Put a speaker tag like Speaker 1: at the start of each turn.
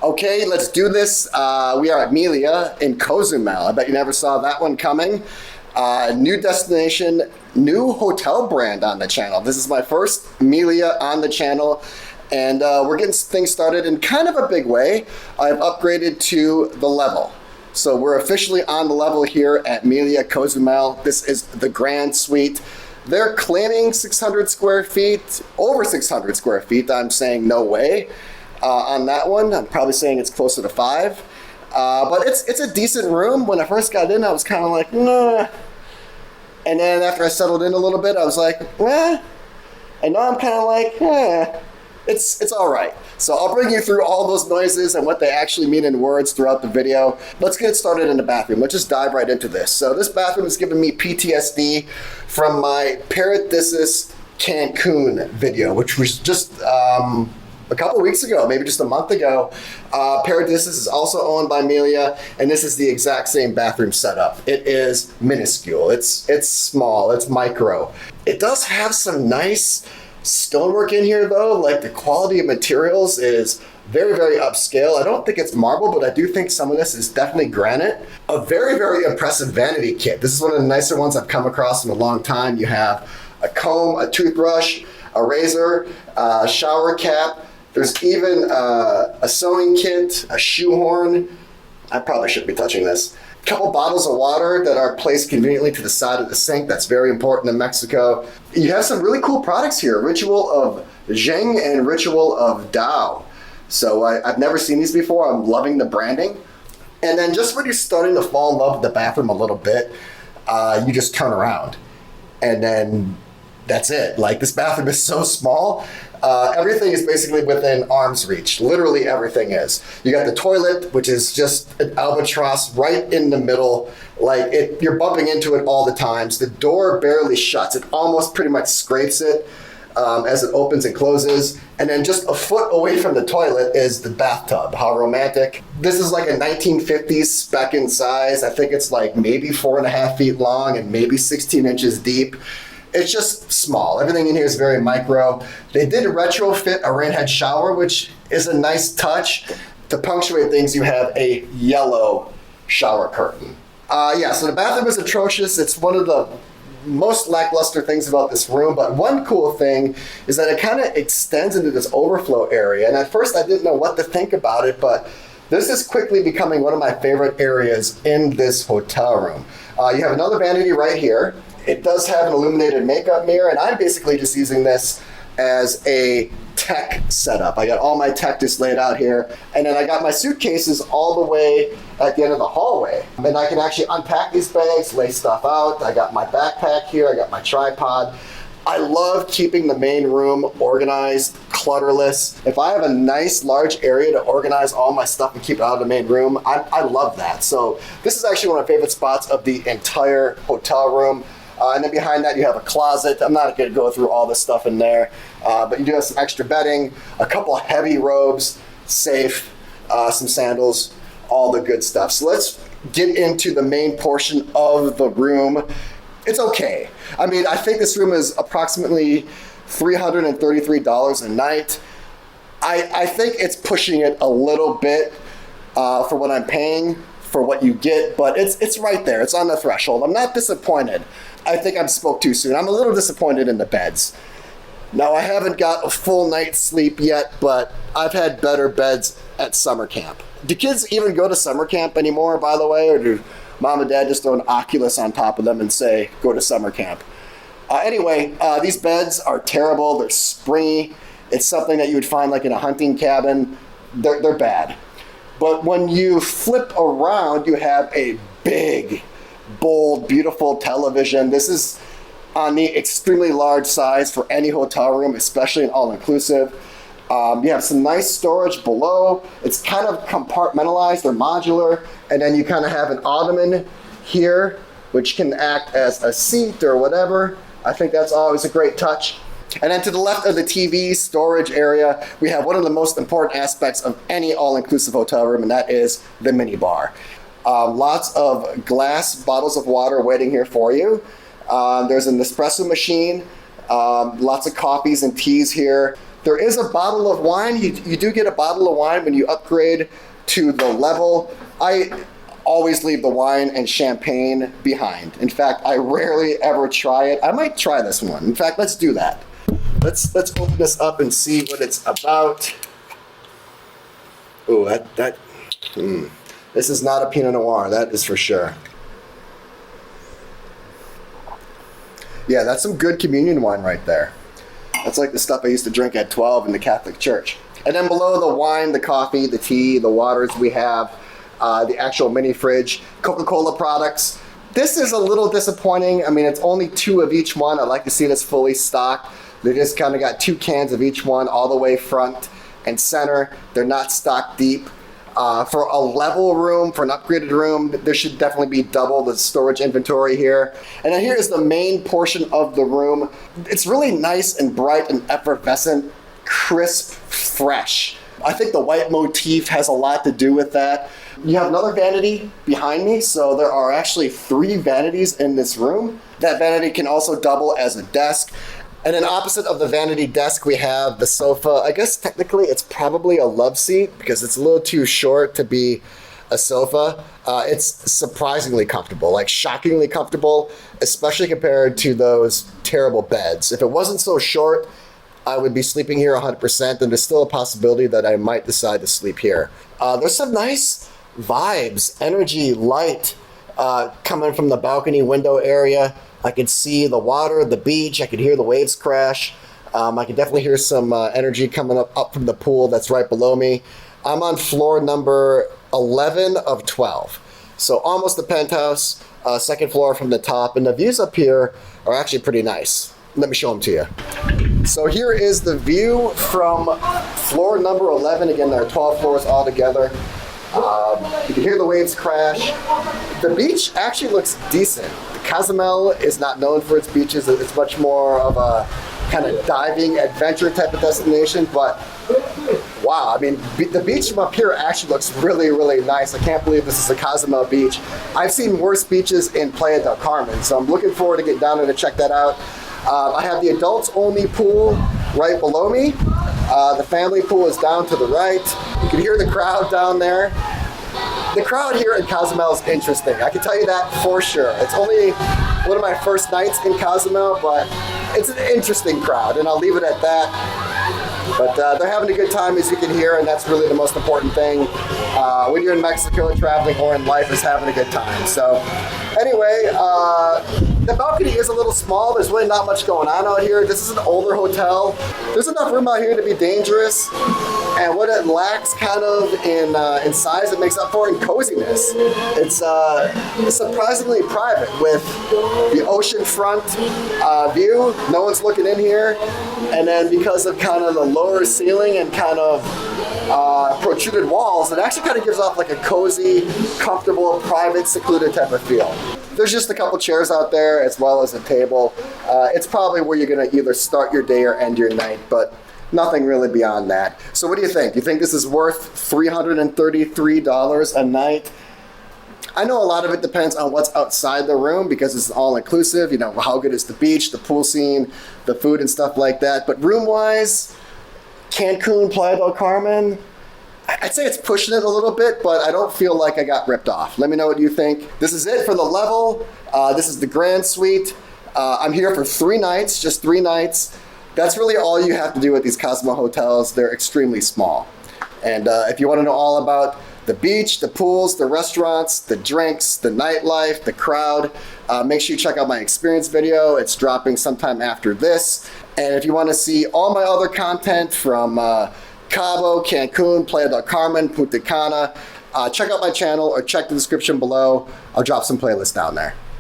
Speaker 1: Okay, let's do this. We are at Melia in Cozumel. I bet you never saw that one coming. New destination, new hotel brand on the channel. This is my first Melia on the channel, and we're getting things started in kind of a big way. I've upgraded to the level. So we're officially on the level here at Melia Cozumel. This is the Grand Suite. They're claiming 600 square feet, over 600 square feet. I'm saying no way. On that one, I'm probably saying it's closer to 5. But it's a decent room. When I first got in, I was kind of like, nah. And then after I settled in a little bit, I was like, eh. And now I'm kind of like, eh. It's all right. So I'll bring you through all those noises and what they actually mean in words throughout the video. Let's get started in the bathroom. Let's just dive right into this. So this bathroom is giving me PTSD from my Paradisus Cancun video, which was just a couple weeks ago, maybe just a month ago. Paradisus is also owned by Melia, and this is the exact same bathroom setup. It is minuscule. It's small. It's micro. It does have some nice stonework in here, though. Like, the quality of materials is very, very upscale. I don't think it's marble, but I do think some of this is definitely granite. A very, very impressive vanity kit. This is one of the nicer ones I've come across in a long time. You have a comb, a toothbrush, a razor, a shower cap. There's even a sewing kit, a shoehorn. I probably shouldn't be touching this. A couple bottles of water that are placed conveniently to the side of the sink. That's very important in Mexico. You have some really cool products here. Ritual of Zheng and Ritual of Dao. So I've never seen these before. I'm loving the branding. And then just when you're starting to fall in love with the bathroom a little bit, you just turn around. And then that's it. Like, this bathroom is so small. Everything is basically within arm's reach. Literally everything is. You got the toilet, which is just an albatross right in the middle. Like, you're bumping into it all the times. The door barely shuts. It almost pretty much scrapes it as it opens and closes. And then just a foot away from the toilet is the bathtub. How romantic. This is like a 1950s spec in size. I think it's like maybe 4.5 feet long and maybe 16 inches deep. It's just small. Everything in here is very micro. They did retrofit a rain head shower, which is a nice touch. To punctuate things, you have a yellow shower curtain. Yeah, so the bathroom is atrocious. It's one of the most lackluster things about this room, but one cool thing is that it kind of extends into this overflow area. And at first I didn't know what to think about it, but this is quickly becoming one of my favorite areas in this hotel room. You have another vanity right here. It does have an illuminated makeup mirror, and I'm basically just using this as a tech setup. I got all my tech just laid out here, and then I got my suitcases all the way at the end of the hallway. And I can actually unpack these bags, lay stuff out. I got my backpack here, I got my tripod. I love keeping the main room organized, clutterless. If I have a nice large area to organize all my stuff and keep it out of the main room, I love that. So this is actually one of my favorite spots of the entire hotel room. And then behind that you have a closet. I'm not going to go through all this stuff in there, but you do have some extra bedding, a couple heavy robes, safe, some sandals, all the good stuff. So let's get into the main portion of the room. It's okay. I mean, I think this room is approximately $333 a night. I think it's pushing it a little bit for what I'm paying for what you get, but it's right there. It's on the threshold. I'm not disappointed. I think I spoke too soon. I'm a little disappointed in the beds. Now, I haven't got a full night's sleep yet, but I've had better beds at summer camp. Do kids even go to summer camp anymore, by the way, or do mom and dad just throw an Oculus on top of them and say, go to summer camp? Anyway, these beds are terrible. They're springy. It's something that you would find like in a hunting cabin. They're bad. But when you flip around, you have a big, bold, beautiful television. This is on the extremely large size for any hotel room, especially an all-inclusive. You have some nice storage below. It's kind of compartmentalized or modular. And then you kind of have an ottoman here, which can act as a seat or whatever. I think that's always a great touch. And then to the left of the TV storage area, we have one of the most important aspects of any all-inclusive hotel room, and that is the mini bar. Lots of glass bottles of water waiting here for you. There's an espresso machine, lots of coffees and teas here. There is a bottle of wine. You do get a bottle of wine when you upgrade to the level. I always leave the wine and champagne behind. In fact, I rarely ever try it. I might try this one. In fact, let's do that. Let's open this up and see what it's about. Oh, this is not a Pinot Noir, that is for sure. Yeah, that's some good communion wine right there. That's like the stuff I used to drink at 12 in the Catholic Church. And then below the wine, the coffee, the tea, the waters, we have the actual mini fridge, Coca-Cola products. This is a little disappointing. I mean, it's only 2 of each one. I'd like to see this fully stocked. They just kind of got 2 cans of each one all the way front and center. They're not stocked deep. For a level room, for an upgraded room, there should definitely be double the storage inventory here. And then here is the main portion of the room. It's really nice and bright and effervescent, crisp, fresh. I think the white motif has a lot to do with that. You have another vanity behind me, so there are actually 3 vanities in this room. That vanity can also double as a desk. And then opposite of the vanity desk, we have the sofa. I guess technically it's probably a love seat because it's a little too short to be a sofa. It's surprisingly comfortable, like shockingly comfortable, especially compared to those terrible beds. If it wasn't so short, I would be sleeping here 100%, and there's still a possibility that I might decide to sleep here. There's some nice vibes, energy, light coming from the balcony window area. I could see the water, the beach. I could hear the waves crash. I could definitely hear some energy coming up from the pool that's right below me. I'm on floor number 11 of 12. So almost the penthouse, second floor from the top. And the views up here are actually pretty nice. Let me show them to you. So here is the view from floor number 11. Again, there are 12 floors all together. You can hear the waves crash. The beach actually looks decent. Cozumel is not known for its beaches. It's much more of a kind of diving adventure type of destination, but wow, I mean, the beach from up here actually looks really, really nice. I can't believe this is a Cozumel beach. I've seen worse beaches in Playa Del Carmen, so I'm looking forward to getting down there to check that out. I have the adults only pool right below me. The family pool is down to the right. You can hear the crowd down there. The crowd here in Cozumel is interesting. I can tell you that for sure. It's only one of my first nights in Cozumel, but it's an interesting crowd, and I'll leave it at that. But they're having a good time, as you can hear, and that's really the most important thing when you're in Mexico traveling or in life, is having a good time. So anyway, the balcony is a little small. There's really not much going on out here. This is an older hotel. There's enough room out here to be dangerous, and what it lacks kind of in size, it makes up for in coziness. It's surprisingly private with the oceanfront view. No one's looking in here, and then because of kind of the lower ceiling and kind of protruded walls, it actually kind of gives off like a cozy, comfortable, private, secluded type of feel. There's just a couple chairs out there as well as a table. It's probably where you're going to either start your day or end your night, but nothing really beyond that. So what do you think? Do you think this is worth $333 a night? I know a lot of it depends on what's outside the room because it's all-inclusive. You know, how good is the beach, the pool scene, the food and stuff like that. But room-wise, Cancun, Playa del Carmen, I'd say it's pushing it a little bit, but I don't feel like I got ripped off. Let me know what you think. This is it for the level. This is the Grand Suite. I'm here for 3 nights, just 3 nights. That's really all you have to do with these Cozumel hotels. They're extremely small. And if you want to know all about the beach, the pools, the restaurants, the drinks, the nightlife, the crowd, make sure you check out my experience video. It's dropping sometime after this. And if you want to see all my other content from Cabo, Cancun, Playa del Carmen, Punta Cana, check out my channel or check the description below. I'll drop some playlists down there.